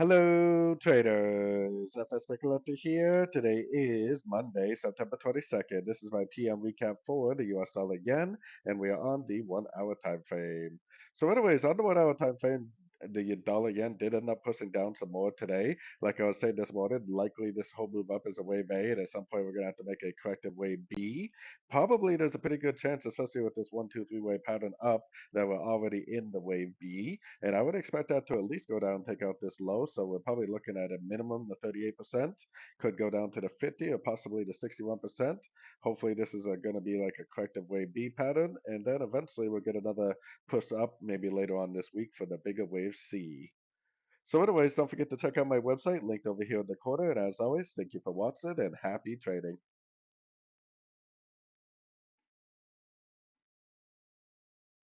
Hello, traders. FX Pip Collector here. Today is Monday, September 22nd. This is my PM recap for the US dollar yen, and we are on the 1 hour time frame. So, anyways, on the 1 hour time frame, the dollar yen did end up pushing down some more today. Like I was saying this morning, likely this whole move up is a wave A, and at some point we're going to have to make a corrective wave B. Probably there's a pretty good chance, especially with this 1, 2, 3 wave pattern up, that we're already in the wave B. And I would expect that to at least go down and take out this low. So we're probably looking at a minimum the 38%, could go down to the 50 or possibly the 61%. Hopefully this is going to be like a corrective wave B pattern. And then eventually we'll get another push up maybe later on this week for the bigger wave C. So anyways, don't forget to check out my website linked over here in the corner. And as always, thank you for watching and happy trading.